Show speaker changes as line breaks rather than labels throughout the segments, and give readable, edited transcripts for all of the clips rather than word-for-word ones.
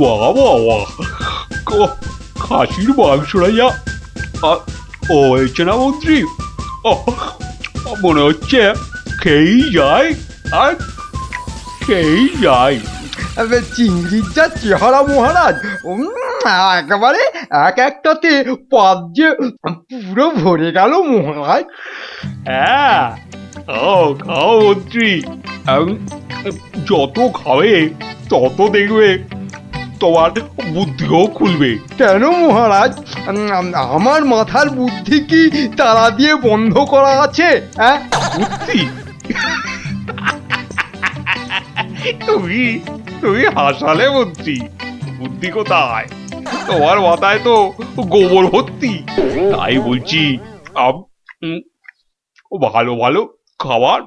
বাহ বাহ, খাসির মাংস রাজা ও হয়েছে না মন্ত্রী? মনে হচ্ছে খেয়েই যায় আর খেয়েই যায়।
চিংড়ির যা চেহারা মহারাজ, একেবারে এক একটাতে পাত যে পুরো ভরে গেল মহারাজ।
হ্যাঁ, খাও খাও মন্ত্রী, যত খাবে তত দেখবে তোমার বুদ্ধিও খুলবে।
কেন মহারাজ, আমার মাথার বুদ্ধি কি তালা দিয়ে বন্ধ করা আছে? হ্যাঁ,
বুদ্ধি? তুমি তুমি হাসালে মন্ত্রী, বুদ্ধি কোথায়? তোমার মাথায় তো গোবর ভর্তি। তাই বলছি ভালো ভালো খাবার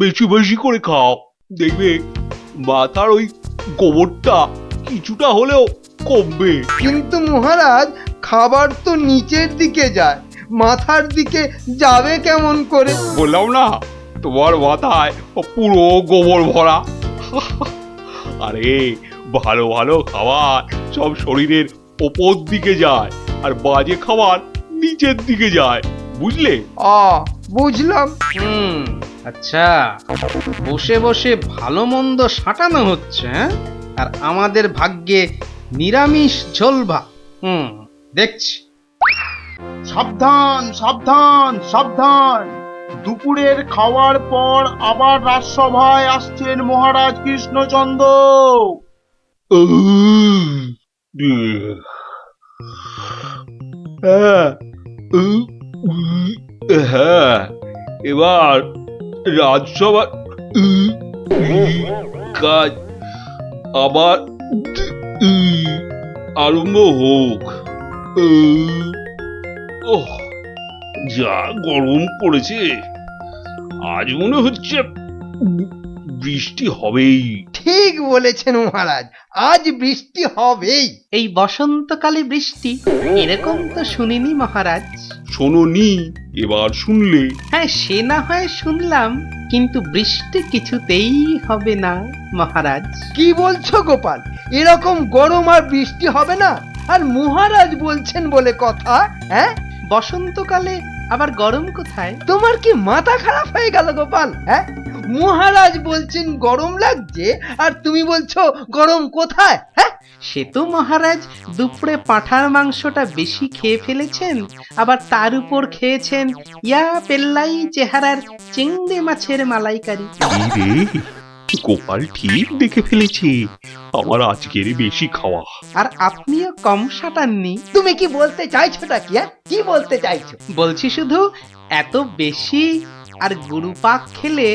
বেশি বেশি করে খাও, দেখবে মাথার ওই গোবরটা কিছুটা হলেও কমবে।
কিন্তু মহারাজ, খাবার তো নিচের দিকে যায়, মাথার দিকে যাবে কেমন করে?
বললাম না, তোমার মাথায় পুরো গোবর ভরা। আরে ভালো ভালো খাবার সব শরীরের ওপর দিকে যায়, আর বাজে খাবার নিচের দিকে যায়, বুঝলে?
বুঝলাম।
আচ্ছা, বসে বসে ভালো মন্দ সাঁটানো হচ্ছে, হ্যাঁ? আর আমাদের ভাগ্যে নিরামিষ ঝোল ভাত। দেখছি।
সাবধান সাবধান সাবধান, দুপুরের খাওয়ার পর আবার রাজসভায় আসছেন মহারাজ কৃষ্ণচন্দ্র।
হ্যাঁ, এবার রাজসভার কাজ আবার আরম্ভ হোক। যা গরম পড়েছে, আজ মনে হচ্ছে বৃষ্টি হবেই।
ঠিক বলেছেন মহারাজ, আজ বৃষ্টি হবেই।
এই বসন্তকালে বৃষ্টি, এরকম তো শুনিনি মহারাজ।
শোনোনি, এবার শুনলে?
হ্যাঁ, সে না হয় শুনলাম, কিন্তু বৃষ্টি কিছুতেই হবে না মহারাজ।
কি বলছো গোপাল? এরকম গরম আর বৃষ্টি হবে না? আর মহারাজ বলছেন বলে কথা? হ্যাঁ,
বসন্তকালে আবার গরম কোথায়?
তোমার কি মাথা খারাপ হয়ে গেল গোপাল? হ্যাঁ, মহারাজ বলছেন গরম লাগছে, আর তুমি বলছো গরম কোথায়? হ্যাঁ,
সে তো মহারাজ দুপুরে পাঁঠার মাংসটা বেশি খেয়ে ফেলেছেন, আবার তার উপর খেয়েছেন ইয়া পেল্লাই চেহারার চিংড়ি মাছের মালাইকারি।
গোপাল ঠিক দেখে ফেলেছে, আমার আজকের বেশি খাওয়া।
আর আপনিও কম সাটাননি।
তুমি কি বলতে চাইছোটা কি? কি বলতে চাইছো?
বলছি শুধু, এত বেশি আর গুরুপাক খেলে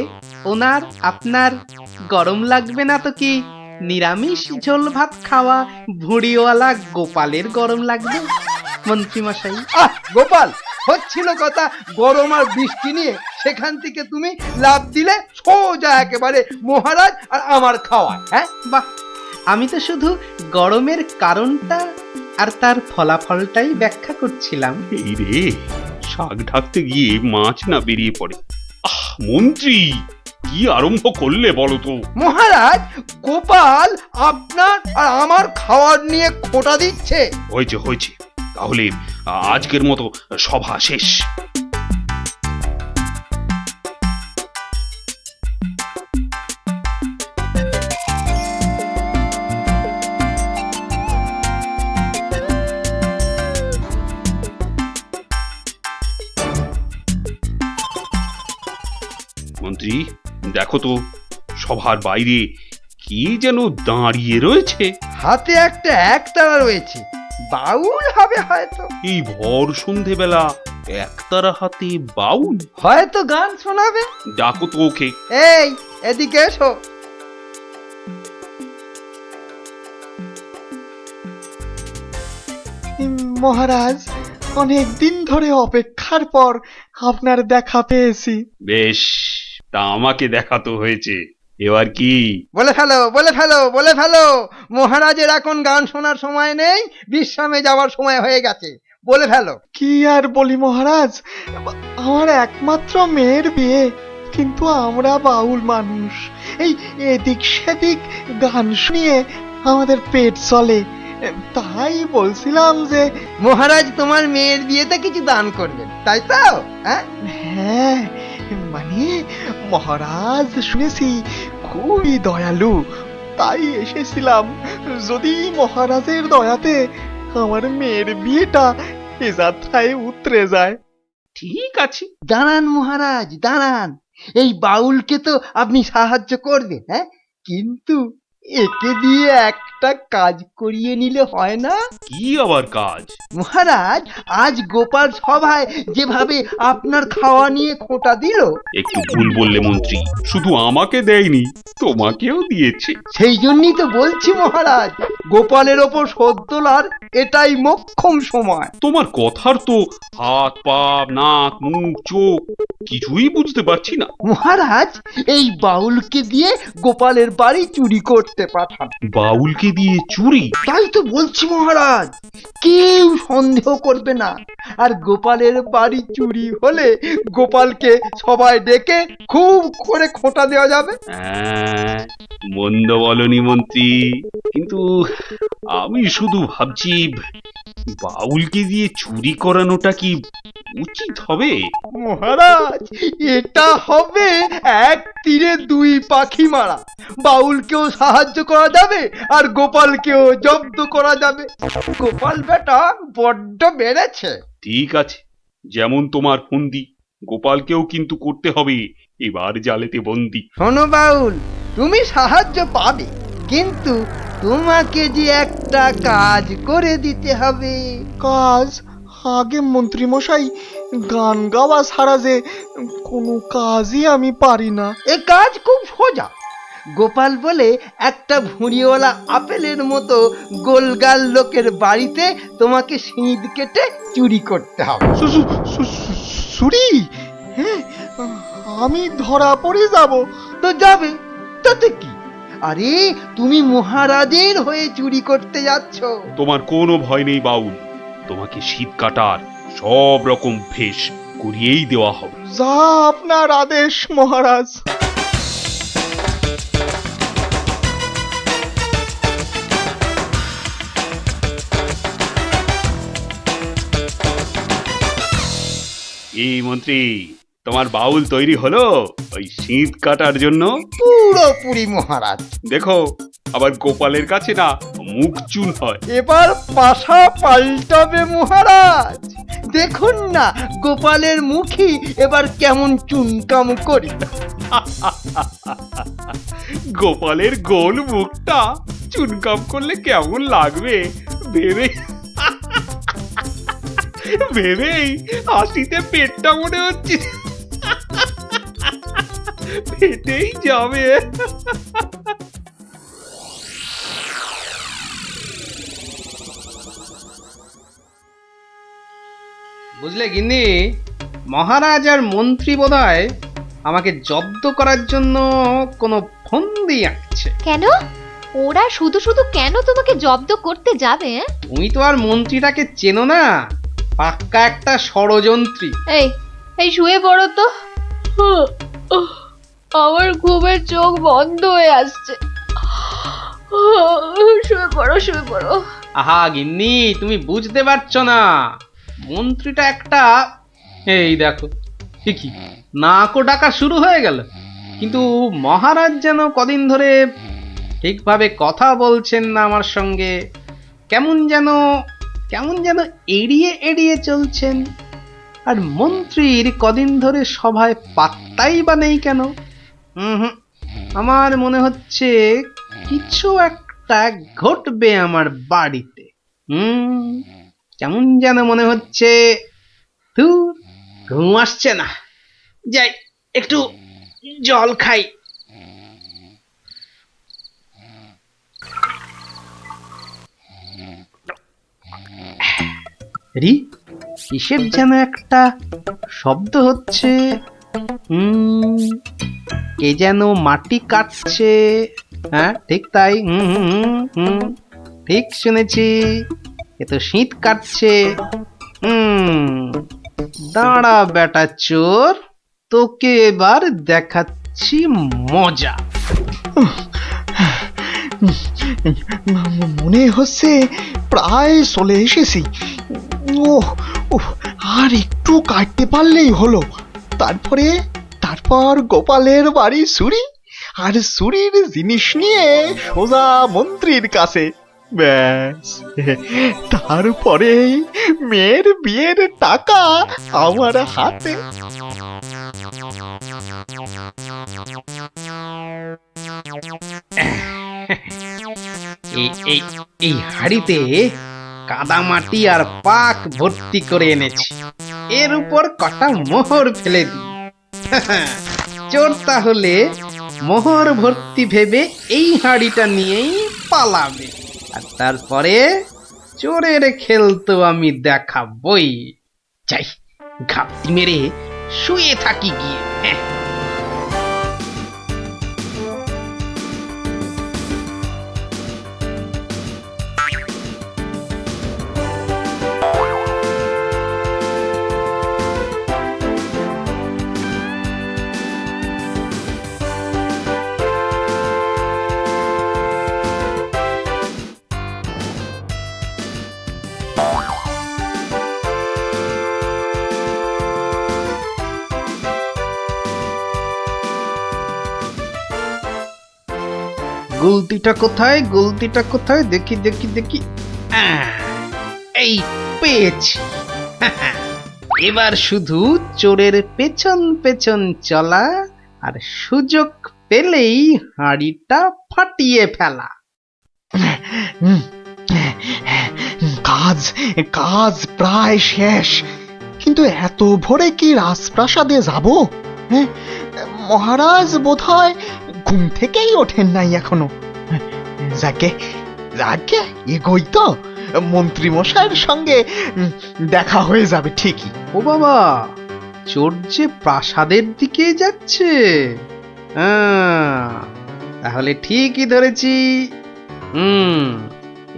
ওনার আপনার গরম লাগবে না তো কি নিরামিষ ঝোল ভাত খাওয়া ভুড়িওয়ালা গোপালের গরম লাগবে মন্ত্রী মশাই?
গোপাল, হচ্ছিল কথা গরম আর বৃষ্টি নিয়ে, সেখান থেকে তুমি লাভ দিলে সোজা একেবারে মহারাজ আর আমার খাওয়া। হ্যাঁ,
বাহ, আমি তো শুধু গরমের কারণটা আর তার ফলাফলটাই ব্যাখ্যা করছিলাম।
এই রে, শাক ঢাকতে গিয়ে মাছ না বেরিয়ে পড়ে। মন্ত্রী, কি আরম্ভ করলে বলো তো?
মহারাজ, গোপাল আপনার আর আমার খাওয়ার নিয়ে খোঁটা দিচ্ছে।
হয়েছে হয়েছে, তাহলে আজকের মতো সভা শেষ। মন্ত্রী, দেখো তো সভার বাইরে কি যেন দাঁড়িয়ে রয়েছে।
হাতে একটা একতারা রয়েছে, বাউল হবে হয়তো।
এই ভর সন্ধেবেলা একতারা হাতে বাউল?
হয়তো গান শোনাবে।
ডাকো তো ওকে।
এই, এদিকে এসো।
মহারাজ, অনেক দিন ধরে অপেক্ষার পর আপনার দেখা পেয়েছি।
বেশ, তা আমাকে দেখাতো হয়েছে, এবার কি?
বলে ফেলো, বলে ফেলো, বলে ফেলো। মহারাজের এখন গান শোনার সময় নেই, বিশ্রামে যাওয়ার সময় হয়ে গেছে। বলে ফেলো।
কি আর বলি মহারাজ, আমার একমাত্র মেয়ের বিয়ে, কিন্তু আমরা বাউল মানুষ, এই এদিক সেদিক গান শুনিয়ে আমাদের পেট চলে। তাই বলছিলাম যে
মহারাজ তোমার মেয়ের বিয়েতে কিছু দান করবেন, তাই তো? হ্যাঁ,
হ্যাঁ, মানে মহারাজ শুনেছি খুবই দয়ালু, তাই এসেছিলাম। যদি মহারাজের দয়াতে আমার মেয়ের বিয়েটা এ যাত্রায় উতরে যায়।
ঠিক আছে।
দাঁড়ান মহারাজ, দাঁড়ান। এই বাউলকে তো আপনি সাহায্য করবেন, হ্যাঁ, কিন্তু একে দিয়ে একটা কাজ করিয়ে নিলে হয় না?
কি আবার কাজ?
মহারাজ, আজ গোপাল সভায় যেভাবে আপনার খাওয়া নিয়ে খোঁটা দিল,
একটু ভুল বললে মন্ত্রী, শুধু আমাকে দেয়নি, তোমাকেও দিয়েছে।
সেই জন্যই তো বলছি মহারাজ, গোপালের ওপর শোধ তোলার এটাই মোক্ষম সময়।
তোমার কথার তো হাত পা নাক মুখ চোখ কিছুই বুঝতে পারছি না।
মহারাজ, এই বাউলকে দিয়ে গোপালের বাড়ি চুরি করতে পাঠান।
বাউলকে দিয়ে চুরি?
তাই তো বলছি মহারাজ, কেউ সন্দেহ করবে না। আর গোপালের বাড়ি চুরি হলে গোপালকে সবাই ডেকে খুব করে খোঁটা দেওয়া যাবে।
মন্দ বলনি মন্ত্রী, কিন্তু আমি শুধু ভাবছি বাউলকে দিয়ে চুরি করানোটা কি উচিত হবে?
মহারাজ, এটা হবে এক তীরে দুই পাখি মারা। বাউলকেও সাহায্য করা যাবে আর গোপালকেও জব্দ করা যাবে। গোপাল বেটা বড্ড বেড়েছে।
ঠিক আছে, যেমন তোমার ফন্দি, গোপালকেও কিন্তু করতে হবে এবার জালেতে বন্দি।
শোনো বাউল, তুমি সাহায্য পাবে, কিন্তু তোমাকে যে একটা কাজ করে দিতে হবে।
কাজ? আগে মন্ত্রী মশাই, গান গাওয়া ছাড়া যে কোনো কাজই আমি পারি না।
এ কাজ খুব সোজা। গোপাল বলে একটা ভুঁড়িওয়ালা আপেলের মতো গোলগাল লোকের বাড়িতে তোমাকে সিঁধ কেটে চুরি করতে হবে।
চুরি? হ্যাঁ, আমি ধরা পড়ে যাব।
তো যাবে, তাতে কি? আরে, তুমি মহারাজের হয়ে চুরি করতে যাচ্ছ।
তোমার কোনো ভয় নেই বাউল, তোমাকে শীত কাটার সব রকম ভেষ করিয়েই দেওয়া হবে।
যা আপনার আদেশ মহারাজ।
এই মন্ত্রী, তোমার বাউল তৈরি হলো ওই শীত কাটার জন্য?
পুরোপুরি মহারাজ।
দেখো, আবার গোপালের কাছে না মুখ চুন হয়।
এবার পাশা পাল্টাবে মহারাজ। দেখুন না গোপালের মুখই এবার কেমন চুনকাম করি।
গোপালের গোল মুখটা চুনকাম করলে কেমন লাগবে ভেবে ভেবেই হাসিতে পেটটা মনে হচ্ছে ফেটেই যাবে।
বুঝলে গিন্নি, মহারাজ আর মন্ত্রী বোধহয় আমাকে জব্দ করার জন্য কোনো ফন্দি আঁকছে।
কেন? ওরা শুধু শুধু কেন তোমাকে জব্দ করতে যাবে?
তুমি তো আর মন্ত্রীটাকে চেনো না, পাক্কা একটা ষড়যন্ত্রী।
এই এই শুয়ে পড়ো তো। আমার ঘুমের চোখ বন্ধ হয়ে আসছে। শুয়ে পড়ো, শুয়ে পড়ো।
আহা গিন্নি, তুমি বুঝতে পারছো না, মন্ত্রীটা একটা, এই দেখো ঠিকই নাকও ডাকা শুরু হয়ে গেল। কিন্তু মহারাজ যেন কদিন ধরে ঠিকভাবে কথা বলছেন না আমার সঙ্গে, কেমন যেন এড়িয়ে এড়িয়ে চলছেন। আর মন্ত্রীর কদিন ধরে সভায় পাত্তাই বা নেই কেন? আমার মনে হচ্ছে কিছু একটা ঘটবে আমার বাড়িতে। কেমন যেন মনে হচ্ছে। ধুর, ঘুম আসছে না, যাই একটু জল খাই। কিসের যেন একটা শব্দ হচ্ছে। কে যেন মাটি কাটছে। হ্যাঁ ঠিক তাই, ঠিক শুনেছি, এ তো শীত কাটছে। দাঁড়া বেটা চোর, তোকে এবার দেখাচ্ছি মজা।
মনে হচ্ছে প্রায় চলে এসেছি। ওহ ওহ, আর একটু কাটতে পারলেই হলো। তারপর গোপালের বাড়ি চুরি, আর চুরির জিনিস নিয়ে সোজা মন্ত্রীর কাছে। ব্যাস, তারপরে মেয়ের বিয়ের টাকা আমার হাতে।
এই হাড়িতে কাদামাটি আর পাক ভর্তি করে এনেছি, এর উপর কটা মোহর ফেলে দি। চোর তাহলে মোহর ভর্তি ভেবে এই হাড়িটা নিয়েই পালাবে, আর তারপরে চোরের খেল তো আমি দেখাবই। যাই, ঘাপটি মেরে শুয়ে থাকি গিয়ে। হ্যাঁ, গুলতিটা কোথায়, গুলতিটা কোথায়, দেখি দেখি দেখি। এই পেয়েছি। এবার শুধু চোরের পেছন পেছন চলা, আর সুযোগ পেলেই হাঁড়িটা ফাটিয়ে ফেলা।
কাজ কাজ প্রায় শেষ, কিন্তু এত ভোরে কি রাজপ্রাসাদে যাব? হ্যাঁ, মহারাজ বোধহয় ঘুম থেকেই ওঠেন নাই এখনো। যাকে যাকে এগোই তো, মন্ত্রী মশাইয়ের সঙ্গে দেখা হয়ে যাবে ঠিকই।
ও বাবা, চোর যে প্রাসাদের দিকে যাচ্ছে। তাহলে ঠিকই ধরেছি।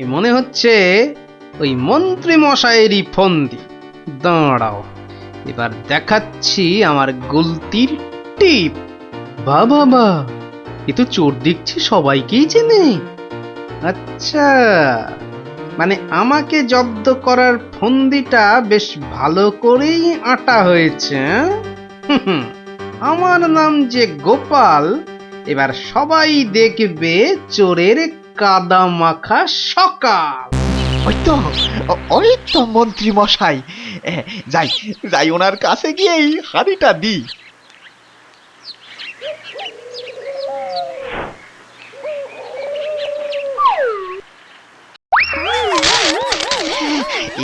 এ মনে হচ্ছে ওই মন্ত্রী মশাইয়েরই ফন্দি। দাঁড়াও, এবার দেখাচ্ছি আমার গুলতির টিপ। বাবা, এ তো চোর দেখছি সবাইকেই চেনে। আচ্ছা, মানে আমাকে জব্দ করার ফন্দিটা বেশ ভালো করেই আটা হয়েছে। আমার নাম যে গোপাল, এবার সবাই দেখবে চোরের কাদা মাখা সকাল।
ওই তো মন্ত্রী মশাই। যাই যাই, ওনার কাছে গিয়ে এই হাড়িটা দিই।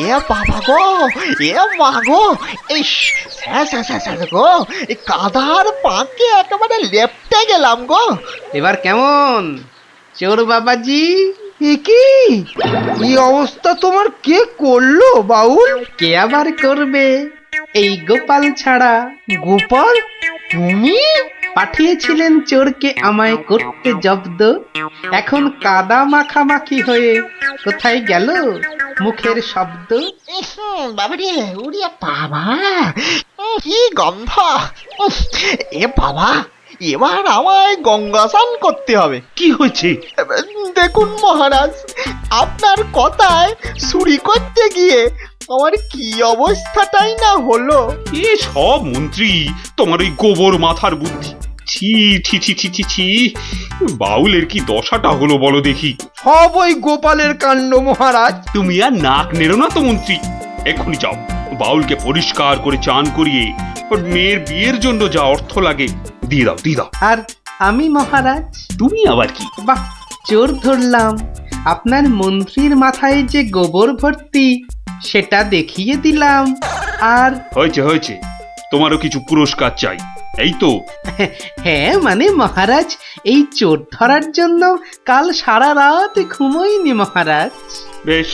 এ বাবা গো, এ মা গো, এই গো, এই কাদার পাকে একেবারে লেপটে গেলাম গো।
এবার কেমন চোর বাবাজি?
কি এই অবস্থা তোমার কে করলো বাউল?
কে আবার করবে, এই গোপাল ছাড়া।
গোপাল, তুমি?
পাঠিয়েছিলেন চোরকে আমায় করতে জব্দ। এখন কাদা মাখামাখি হয়ে কোথায় গেল মুখের শব্দ?
বাবারে, উড়িয়া বাবা, কি গন্ধ! এ বাবা, এবার আমায় গঙ্গা স্নান করতে হবে।
কি হয়েছে?
দেখুন মহারাজ, আপনার কথায় চুরি করতে গিয়ে আমার কি অবস্থাটাই না হলো।
এ সব মন্ত্রী তোমার ওই গোবর মাথার বুদ্ধি। ছি ছি ছি ছি ছি ছি, বাউলের কি দশাটা হলো বলো দেখি।
সব ওই গোপালের কাণ্ড মহারাজ।
তুমি আর নাক নেড়ো না তো মন্ত্রী, এক্ষুনি যাও বাউলকে পরিষ্কার করে চান করিয়ে ওর মেয়ের বিয়ের জন্য যা অর্থ লাগে দিয়ে দাও, দিয়ে দাও।
আর আমি মহারাজ?
তুমি আবার কি?
বাহ, চোর ধরলাম, আপনার মন্ত্রীর মাথায় যে গোবর ভর্তি সেটা দেখিয়ে দিলাম। আর
হয়েছে হয়েছে, তোমারও কিছু পুরস্কার চাই, এই তো।
হ্যাঁ মানে মহারাজ, এই চোর ধরার জন্য কাল সারা রাত ঘুমোইনি মহারাজ।
বেশ,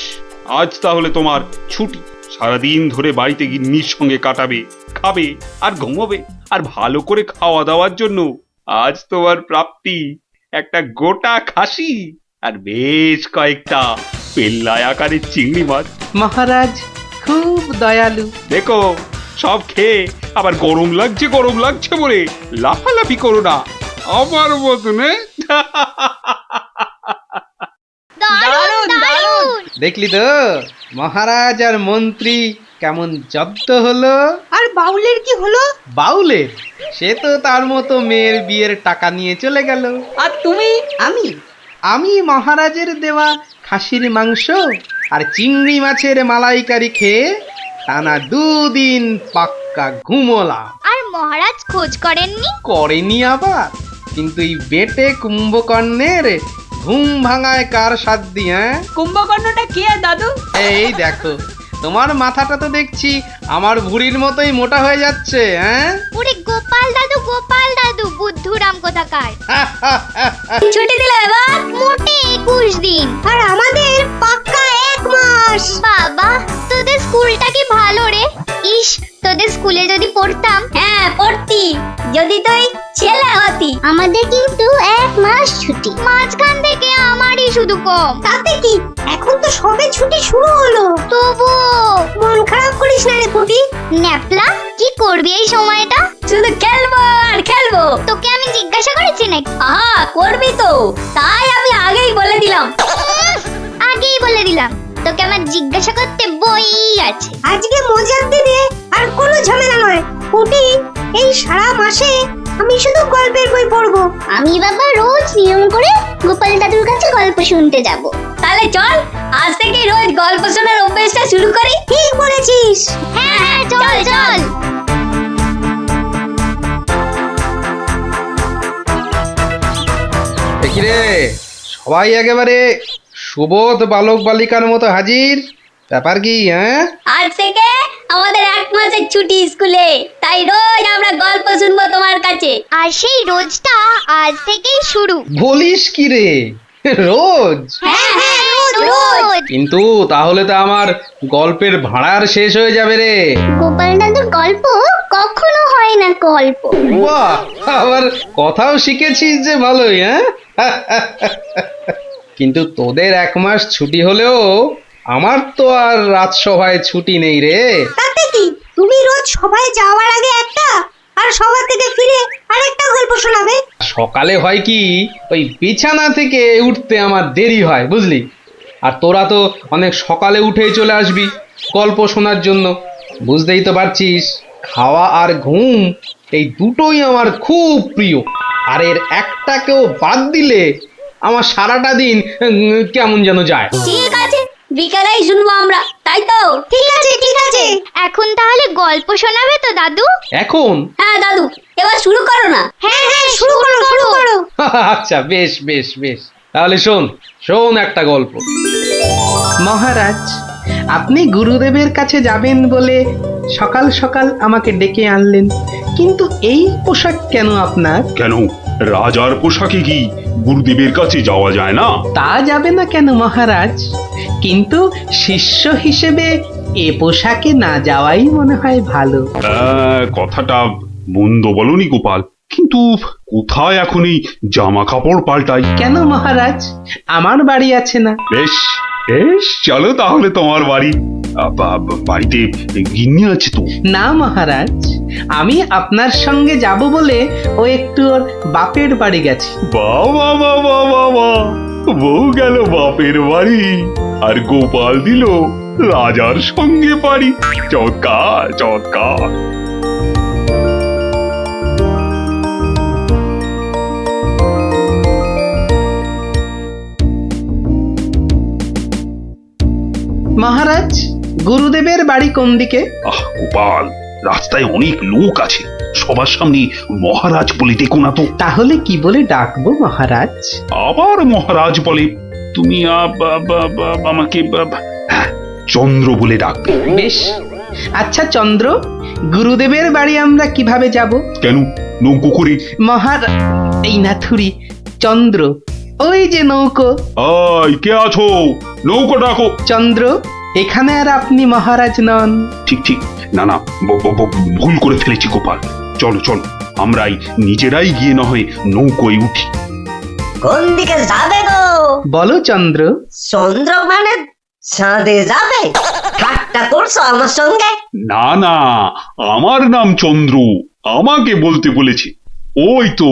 আজ তাহলে তোমার ছুটি। সারাদিন ধরে বাড়িতে গিন্নির সঙ্গে কাটাবে, খাবে আর ঘুমোবে। আর ভালো করে খাওয়া দাওয়ার জন্য আজ তোমার প্রাপ্তি একটা গোটা খাসি আর বেশ কয়েকটা পেল্লাই আকারের চিংড়ি মাছ।
মহারাজ খুব দয়ালু।
দেখো সব খেয়ে আবার গরম লাগছে বলে লাফালাফি করো না আমার মতনে।
দারুণ দারুণ।
দেখলি তো মহারাজ আর মন্ত্রী কেমন জব্দ হলো।
আর বাউলের কি হলো?
বাউলের সে তো তার মতো মেয়ের বিয়ের টাকা নিয়ে চলে গেল।
আর তুমি?
আমি মহারাজের দেওয়া খাসির মাংস আর চিংড়ি মাছের মালাইকারি খেয়ে টানা 2 দিন পাক্কা ঘুমোলাম।
আর মহারাজ খোঁজ করেননি?
করেনি আবার, কিন্তু এই বেটে কুম্ভকর্ণের ঘুম ভাঙায় কার সাধ্যি? হ্যাঁ,
কুম্ভকর্ণটা কে দাদু?
এই দেখো, তোমার মাথাটা তো দেখছি আমার ভুঁড়ির মতোই মোটা হয়ে যাচ্ছে। হ্যাঁ,
ওরে গোপাল দাদু বুদ্ধুরাম কোথাকার।
ছুটি দিলে এবার?
মোটে 21 দিন।
আর আমাদের পাক্কা 1 মাস।
বাবা, তোদের স্কুলটা কি ভালো রে। ইস, তোদের স্কুলে যদি পড়তাম।
হ্যাঁ পড়তি, যদি তুই ছেলে হতি।
আমাদের কিন্তু 1 মাস ছুটি, মাঝখান থেকে আমারই শুধু কম।
তাতে কি, এখন তো সবে ছুটি শুরু হলো।
তবু
মন খারাপ করিস না রে পুটি।
ন্যাপলা, কি করবি এই সময়টা?
শুধু খেলবো আর খেলবো।
তোকে আমি জিজ্ঞাসা করেছি নাকি?
আহা, করবি তো, তাই আমি আগেই বলে দিলাম।
আগেই বলে দিলাম, তোকে আমার জিজ্ঞাসা করতে বই আছে।
আজকে মজার দিনে আর কোনো ঝামেলা নয় পুটি। এই সারা মাসে আমি শুধু গল্পের বই পড়বো।
আমি বাবা রোজ নিয়ম করে গোপাল দাদুর কাছে গল্প শুনতে যাব।
তাহলে চল, আজ থেকে রোজ গল্প শোনার অভ্যাসটা শুরু করি। ঠিক বলেছিস।
হ্যাঁ চল চল।
দেখি রে, সবাই একেবারে সুবোধ বালক বালিকার মতো হাজির। ব্যাপার কি? হ্যাঁ,
আজ থেকে আমাদের 1 মাসের ছুটি স্কুলে, তাই রোজ আমরা গল্প শুনবো তোমার কাছে।
আর সেই রোজটা আজ থেকেই শুরু।
বলিস কি রে, রোজ?
হ্যাঁ হ্যাঁ, রোজ রোজ।
কিন্তু তাহলে তো আমার গল্পের ভাড়ার শেষ হয়ে যাবে রে।
গোপাল দাদুর গল্প কখনো হয় না গল্প।
বাহ, আবার কথাও শিখেছিস যে ভালোই। হ্যাঁ, কিন্তু তোদের 1 মাস ছুটি হলেও আমার তো আর রাজসভায় ছুটি নেই রে।
তাতে কি, তুমি রোজ সবাই যাওয়ার আগে একটা, আর সবার থেকে ফিরে আরেকটা গল্প শোনাবে।
সকালে হয় কি, ওই বিছানা থেকে উঠতে আমার দেরি হয় বুঝলি। আর তোরা তো অনেক সকালে উঠেই চলে আসবি গল্প শোনার জন্য। বুঝতেই তো পারছিস, খাওয়া আর ঘুম এই দুটোই আমার খুব প্রিয়। আর এর একটাকেও বাদ দিলে আমার সারাটা দিন কেমন যেন যায়।
ঠিক আছে, বিকালেই শুনবো আমরা, তাই তো? ঠিক আছে ঠিক আছে।
এখন তাহলে গল্প শোনাবে তো দাদু?
এখন?
হ্যাঁ দাদু, এবার শুরু করো না। হ্যাঁ হ্যাঁ, শুরু করো।
আচ্ছা, বেশ বেশ বেশ, তাহলে শোন শোন একটা গল্প। মহারাজ, আপনি গুরুদেবের কাছে যাবেন বলে সকাল সকাল আমাকে ডেকে আনলেন, কিন্তু এই পোশাক কেন আপনার?
কেন, রাজার পোশাকে কি গুরুদেবের কাছে যাওয়া যায় না?
তা যাবে না কেন মহারাজ, কিন্তু শিষ্য হিসেবে এ পোশাকে না যাওয়াই মনে হয় ভালো।
কথাটা মন্দ বলনি গোপাল, কিন্তু কোথায় এখন এই জামা কাপড় পাল্টাই?
কেন মহারাজ, আমার বাড়ি আছে না?
বেশ বেশ, চলো তাহলে তোমার বাড়ি। বাড়িতে গিন্নি আছে তো?
না মহারাজ, আমি আপনার সঙ্গে যাব বলে ও একটু ওর বাপের বাড়ি গেছে।
বাবা বাবা বাবা, বউ গেল বাপের বাড়ি আর গোপাল দিল রাজার সঙ্গে বাড়ি। চমৎকার চমৎকার।
মহারাজ, গুরুদেবের বাড়ি কোন দিকে?
গোপাল, রাস্তায় অনেক লোক আছে, সবার সামনে মহারাজ বলে ডেকো না তো।
তাহলে কি বলে ডাকবো মহারাজ?
আবার মহারাজ বলে? তুমি আমাকে চন্দ্র বলে ডাকবে।
বেশ, আচ্ছা চন্দ্র, গুরুদেবের বাড়ি আমরা কিভাবে যাব?
কেন, নৌকো করে?
এই নাথুরি, চন্দ্র, ওই যে নৌকো।
আয়, কে আছো? নৌকো ডাকো।
চন্দ্র, এখানে আর আপনি মহারাজ নন।
ঠিক ঠিক, না না, ভুল করে ফেলেছি গোপাল। চলো চলো, আমরাই নিজেরাই গিয়ে না হয় নৌকোয় উঠি।
কোন দিকে যাবে গো?
বলো চন্দ্র।
চন্দ্র মানে
চাঁদে যাবে? ঠাট্টা করছো আমার সঙ্গে?
না না, আমার নাম চন্দ্র, আমাকে বলতে বলেছে। ওই তো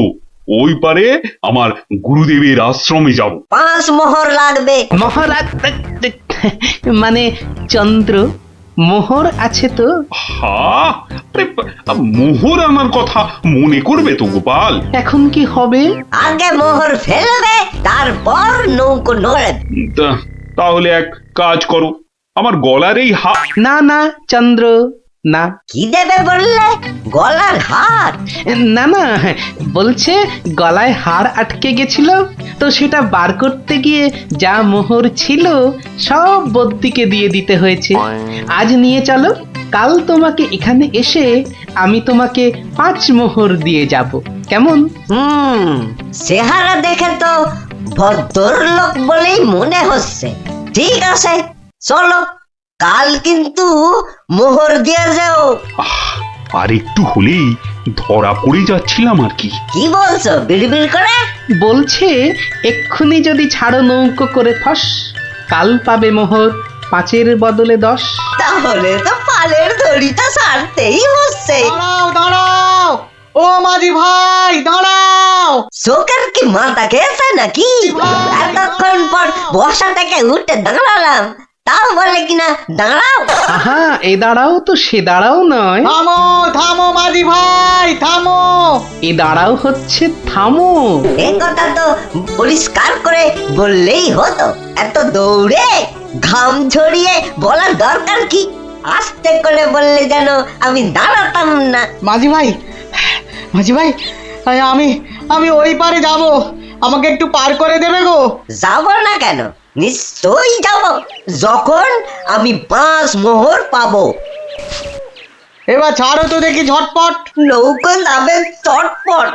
ওই পারে আমার গুরুদেবের আশ্রমে যাব।
5 মোহর লাগবে।
মহারাজ মানে চন্দ্র, মোহর আছে তো?
হা, আরে মোহর আনার কথা মনে করবে তো গোপাল।
এখন কি হবে?
আগে মোহর ফেলবে, তারপর নৌকো নড়ে।
তাহলে এক কাজ করো, আমার গলার এই
না না চন্দ্র, না।
কি দেবে বললে? গলার হার?
না না, বলছে গলায় হার আটকে গেছিল, তো সেটা বার করতে গিয়ে যা মোহর ছিল সব বদ্যিকে দিয়ে দিতে হয়েছে। আজ নিয়ে চলো, কাল তোমাকে এখানে এসে আমি তোমাকে 5 মোহর দিয়ে যাব, কেমন?
চেহারা দেখে তো ভদ্রলোক বলেই মনে হচ্ছে। ঠিক আছে, চলো, কাল কিন্তু মোহর দিয়ে যাও।
আর একটু হলেই ধরা পড়ে যাচ্ছিলাম আর কি।
কি বলছো বিড়বিড় করে?
বলছে এক্ষুনি যদি ছাড়ো নৌকো করে ফস, কাল পাবে মোহর 5-এর বদলে 10।
তাহলে তো পালের দড়িটা ছাড়তেই হচ্ছে।
দাঁড়াও দাঁড়াও, ও মাঝি ভাই দাঁড়াও।
চোখের কি মাথা খেয়েছে নাকি? এতক্ষণ পর বসা থেকে উঠে দাঁড়ালাম, তাও বলে কিনা দাঁড়াও।
আহা, এ দাঁড়াও তো সে দাঁড়াও নয়।
থামো থামো মাঝি ভাই থামো।
এ দাঁড়াও হচ্ছে থামো।
এ কথা তো পরিষ্কার করে বললেই হতো। এত দৌড়ে ঘাম ঝরিয়ে বলার দরকার কি? আস্তে করে বললে যেন আমি দাঁড়াতাম না।
মাঝি ভাই, মাঝি ভাই, আমি আমি ওই পারে যাব, আমাকে একটু পার করে দেবে গো?
যাব না কেন? নিশ্চয়ই যাব, যখন আমি 5 মোহর পাবো।
এবার ছাড়ো তো দেখি ঝটপট।
নৌকো যাবে চটপট।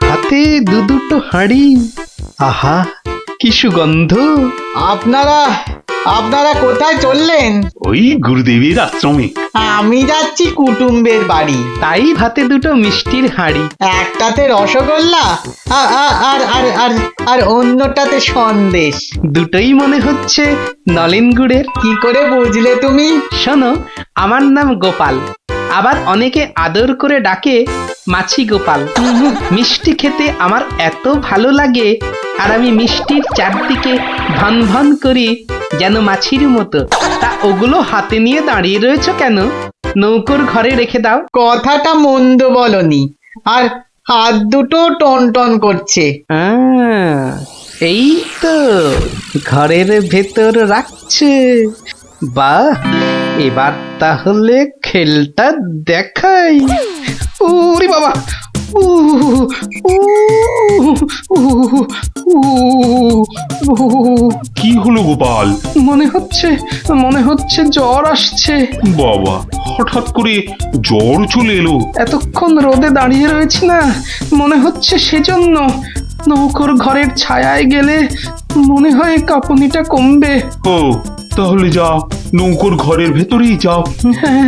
হাতে দুটো হাঁড়ি, আহা কি সুগন্ধ।
আপনারা আপনারা কোথায় চললেন?
ওই গুরুদেবের আশ্রমে।
আমি যাচ্ছি কুটুম্বের বাড়ি।
তাই হাতে দুটো মিষ্টির হাঁড়ি।
একটাতে রসগোল্লা আর আর আর আর আর অন্যটাতে সন্দেশ।
দুটোই মনে হচ্ছে নলেন গুড়ের।
কি করে বুঝলে তুমি?
শোনো, আমার নাম গোপাল, আবার অনেকে আদর করে ডাকে মাছি গোপাল। মিষ্টি খেতে আমার এত ভালো লাগে, আর আমি মিষ্টির চারদিকে ভন ভন করি যেন মাছির মতো। তা ওগুলো হাতে নিয়ে দাঁড়িয়ে রয়েছো কেন? নৌকোর ঘরে রেখে দাও।
কথাটা মন্দ বলনি, আর হাত দুটো টন টন করছে।
এই তো ঘরের ভেতর রাখছে। বাহ, এবার তাহলে খেলটা দেখাই। ওরে বাবা,
কি হলো গোপাল?
মনে হচ্ছে জ্বর আসছে।
বাবা, হঠাৎ করে জ্বর চলে এলো?
এতক্ষণ রোদে দাঁড়িয়ে রয়েছি না, মনে হচ্ছে সেজন্য। নৌকোর ঘরের ছায়ায় গেলে মনে হয় কাঁপুনিটা কমবে।
ও, তাহলে যাও, নৌকোর ঘরের ভেতরেই যাও।
হ্যাঁ,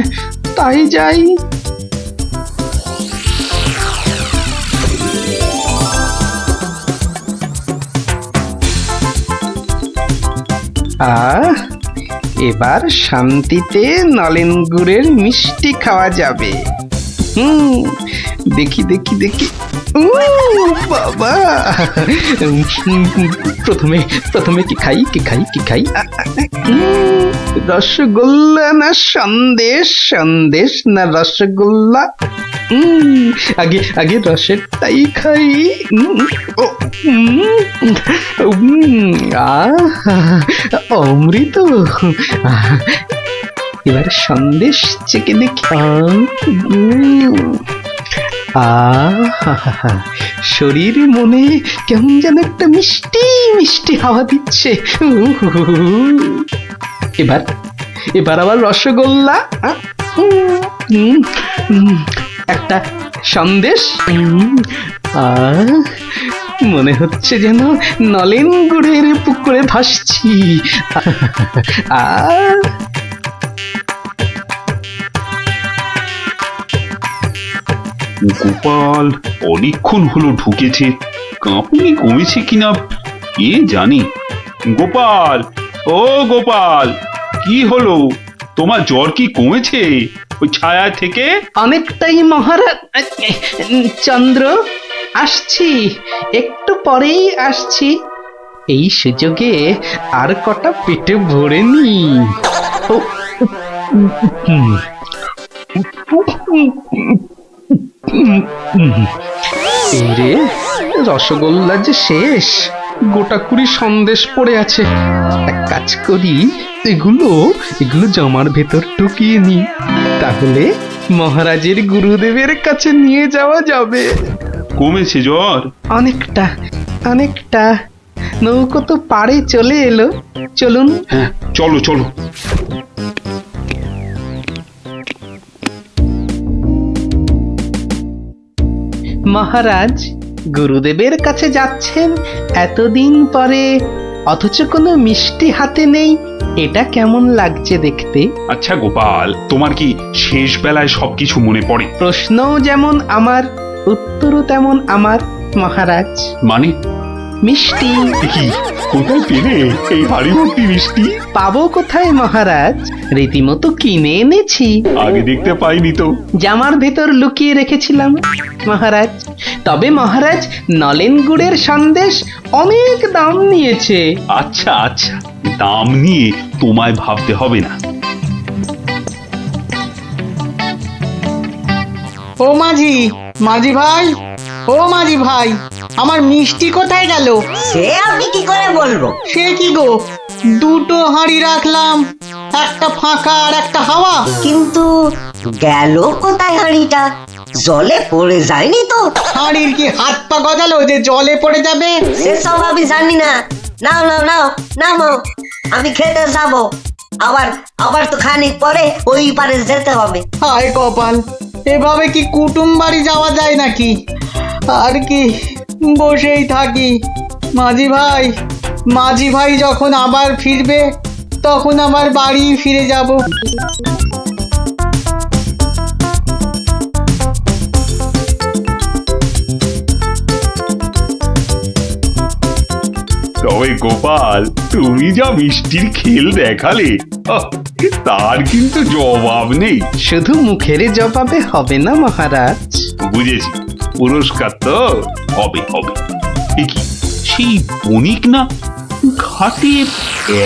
তাই যাই। এবার শান্তিতে নলেন গুড়ের মিষ্টি খাওয়া যাবে। দেখি দেখি দেখি। বাবা, প্রথমে কি খাই কি খাই কি খাই? রসগোল্লা না সন্দেশ? সন্দেশ না রসগোল্লা? আগে আগে রসেরটাই খাই। অমৃত। এবার সন্দেশ চেকে দেখি। শরীর মনে কেমন যেন একটা মিষ্টি মিষ্টি হাওয়া দিচ্ছে। এবার আবার রসগোল্লা, একটা সন্দেশ। মনে হচ্ছে যেন নলেন গুড়ের পুকুরে ভাসছি।
গোপাল অনেকক্ষণ হলো ঢুকেছে, কাঁপুনি কমেছে কিনা কে জানি। গোপাল, ও গোপাল, কি হলো? তোমার জ্বর কি কমেছে ওই ছায়া থেকে?
অনেকটাই মহারাজ। চন্দ্র, আসছি, একটু পরেই আসছি। এই সুযোগে আর কটা পেটে ভরে নি। ও, এই রে, রসগোল্লা যে শেষ, গোটা কুড়ি সন্দেশ পড়ে আছে। এক কাজ করি, এগুলো এগুলো জামার ভেতর ঢুকিয়ে নি, তাহলে মহারাজের গুরুদেবের কাছে নিয়ে যাওয়া যাবে।
কমেছে জ্বর?
অনেকটা, অনেকটা। নৌকো তো পাড়ে চলে এলো, চলুন।
হ্যাঁ, চলো চলো।
মহারাজ, গুরুদেবের কাছে যাচ্ছেন এতদিন পরে, অথচ কোনো মিষ্টি হাতে নেই, এটা কেমন লাগছে দেখতে?
আচ্ছা গোপাল, তোমার কি শেষ বেলায় সবকিছু মনে পড়ে?
প্রশ্নও যেমন আমার, উত্তরও তেমন আমার মহারাজ।
মানে?
মিষ্টি
কি, কোথায় পেলে এই হাড়ি ভর্তি মিষ্টি?
পাবো কোথায় মহারাজ, রীতিমতো কিনে এনেছি।
আগে দেখতে পাইনি তো।
জামার ভেতর লুকিয়ে রেখেছিলাম মহারাজ। তবে মহারাজ, নলেন গুড়ের সন্দেশ অনেক দাম নিয়েছে।
আচ্ছা আচ্ছা, দাম নিয়ে তোমায় ভাবতে হবে না।
ও মাঝি, মাঝি ভাই, ও মাঝি ভাই, আমার মিষ্টি কোথায় গেল?
সে আমি কি করে বলবো?
সে কি গো, দুটো হাঁড়ি রাখলাম, একটা ফাঁকা আর একটা হাওয়া।
কিন্তু গেল কোথায় হাঁড়িটা? জলে পড়ে যায়নি তো?
হাঁড়ির কি হাত পা গজালো যে জলে পড়ে যাবে?
সেসব আমি জানি না। নাও নাও নাও নামো, আমি খেতে যাবো। আবার আবার তো খানিক পরে ওই পারে যেতে হবে।
হায় কপাল, এভাবে কি কুটুম বাড়ি যাওয়া যায় নাকি? আর কি বসেই থাকি। মাঝি ভাই যখন আবার ফিরবে, তখন আবার বাড়ি ফিরে যাব।
তবে গোপাল, তুমি যা মিষ্টির খেল দেখালে, তার কিন্তু জবাব নেই।
শুধু মুখের জবাবে হবে না মহারাজ।
বুঝেছি, পুরস্কার তো হবে হবে। এ কি, সেই বণিক না ঘাটে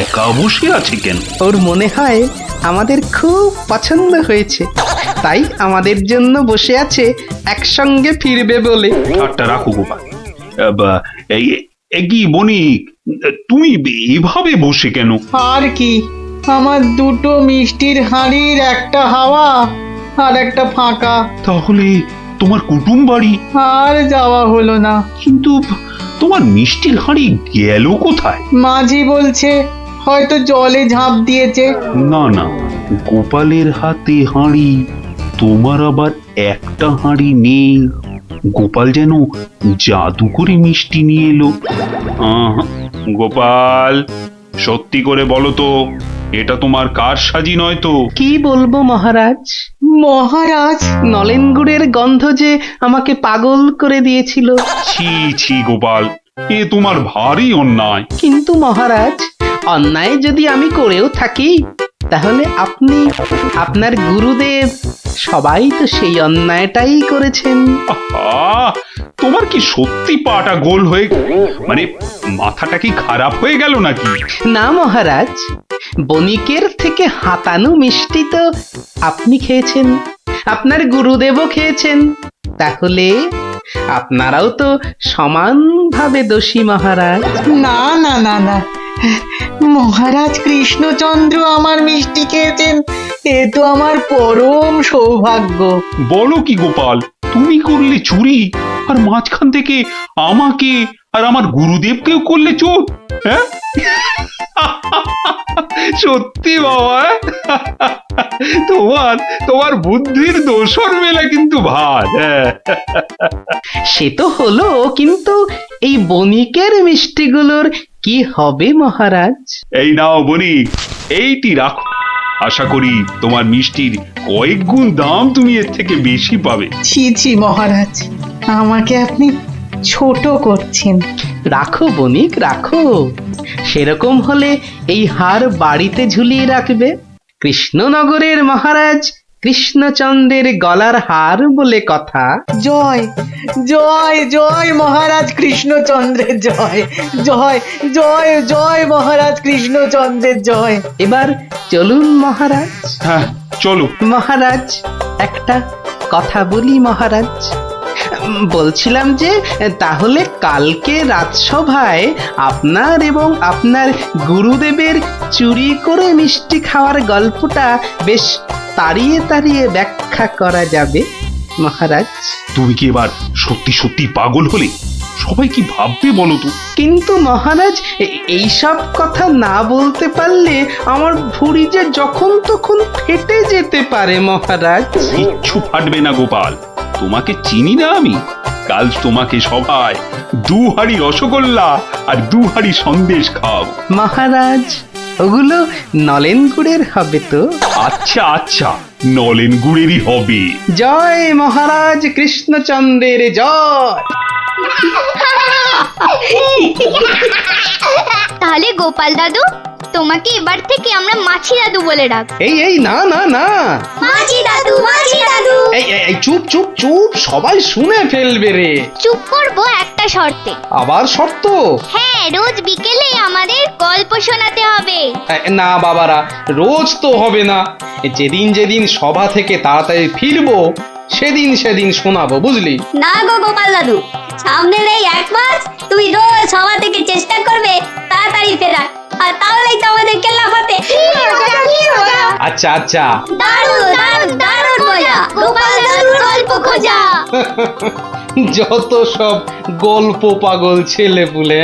একা বসে আছে কেন?
ওর মনে হয় আমাদের খুব পছন্দ হয়েছে, তাই আমাদের জন্য বসে আছে, একসঙ্গে ফিরবে বলে।
ঠাট্টা রাখো গোপাল। কি বণিক, তুমি এভাবে বসে কেন?
আর কি, আমার দুটো মিষ্টির হাঁড়ির একটা হাওয়া আর একটা ফাঁকা।
তাহলে তোমার কুটুম বাড়ি?
আর যাওয়া হলো না।
কিন্তু তোমার মিষ্টির হাঁড়ি গেল কোথায়?
মাঝি বলছে হয়তো জলে ঝাঁপ দিয়েছে।
না না, গোপালের হাতে হাঁড়ি, তোমার আবার একটা হাঁড়ি নেই। গোপাল যেন জাদু করে মিষ্টি নিয়ে এলো। গোপাল, সত্যি করে বলো তো, এটা তোমার কারসাজি নয় তো?
কি বলবো মহারাজ?
মহারাজ,
নলেন গুড়ের গন্ধ যে আমাকে পাগল করে দিয়েছিল।
ছি ছি গোপাল, এ তোমার ভারী অন্যায়।
কিন্তু মহারাজ, অন্যায় যদি আমি করেও থাকি, তাহলে আপনি, আপনার গুরুদেব, সবাই তো সেই অন্যায়টাই করেছেন।
আহা, তোমার কি সত্যি পাটা গোল হয়ে, মানে মাথাটা কি খারাপ হয়ে গেল নাকি?
না মহারাজ, বণিকের থেকে হাতানো মিষ্টি তো আপনি খেয়েছেন, আপনার গুরুদেবও খেয়েছেন, তাহলে আপনারাও তো সমানভাবে দোষী মহারাজ।
না না না না, মহারাজ কৃষ্ণচন্দ্র আমার মিষ্টি খেয়েছেন, এ তো আমার পরম সৌভাগ্য।
বলো কি গোপাল, তুমি করলে চুরি, আর মাঝখান থেকে আমাকে আর আমার গুরুদেবকেও করলে চোর? হ্যাঁ? সত্যি বাবা, তোমার তোমার বুদ্ধির দোসর মেলা কিন্তু ভাত।
সে তো হলো, কিন্তু এই বণিকের মিষ্টিগুলোর কি হবে মহারাজ?
এই নাও বণিক, এইটি রাখো। আশা করি তোমার মিষ্টির কয়েক গুণ দাম তুমি এর থেকে বেশি পাবে।
ছি ছি মহারাজ, আমাকে আপনি ছোট করছেন।
রাখো বণিক রাখো, সেরকম হলে এই হার বাড়িতে ঝুলিয়ে রাখবে। কৃষ্ণনগরের মহারাজ কৃষ্ণচন্দ্রের গলার হার বলে কথা।
জয় জয় জয় মহারাজ কৃষ্ণচন্দ্রের জয়, জয় জয় জয় মহারাজ কৃষ্ণচন্দ্রের জয়।
এবার চলুন মহারাজ।
হ্যাঁ চলো।
মহারাজ একটা কথা বলি মহারাজ, বলছিলাম যে তাহলে কালকে রাজসভায় আপনার এবং আপনার গুরুদেবের চুরি করে মিষ্টি খাওয়ার গল্পটা বেশ তাড়িয়ে তাড়িয়ে ব্যাখ্যা করা যাবে মহারাজ।
তুমি কি এবার সত্যি সত্যি পাগল হলে? সবাই কি ভাববে বলো তো?
কিন্তু মহারাজ এইসব কথা না বলতে পারলে আমার ভুঁড়ি যে যখন তখন ফেটে যেতে পারে মহারাজ।
কিচ্ছু ফাটবে না গোপাল, তোমাকে চিনি না আমি? কাল তোমাকে সবাই 2 হাঁড়ি রসগোল্লা আর 2 হাঁড়ি সন্দেশ খাওয়াবো।
মহারাজ ওগুলো নলেন গুড়ের হবে তো?
আচ্ছা আচ্ছা, নলেন গুড়েরই হবে।
জয় মহারাজ কৃষ্ণচন্দ্রের জয়।
তাহলে গোপাল দাদু, তোমাকে এবার থেকে আমরা মাছি দাদু বলে ডাক।
এই এই না না না,
মাছি দাদু, মাছি দাদু।
এই চুপ চুপ চুপ, সবাই শুনে ফেলবে রে।
চুপ করবো একটা শর্তে।
আবার শর্ত?
হ্যাঁ, রোজ বিকেলে আমাদের গল্প শোনাতে হবে।
না বাবারা, রোজ তো হবে না, যেদিন যেদিন সভা থেকে তাড়াতাড়ি ফিরবো সেদিন সেদিন শোনাবো, বুঝলি?
না গো গোপাল দাদু, সামনের এই 1 মাস তুমি রোজ সভা থেকে চেষ্টা করবে তাড়াতাড়ি ফেরার, আর তাহলেই তো আমাদের কেল্লা ফতে।
আচ্ছা আচ্ছা,
দারুণ দারুণ দারুণ মজা, গোপাল দাদুর গল্প খোঁজা।
যত সব গল্প পাগল ছেলে পুলে।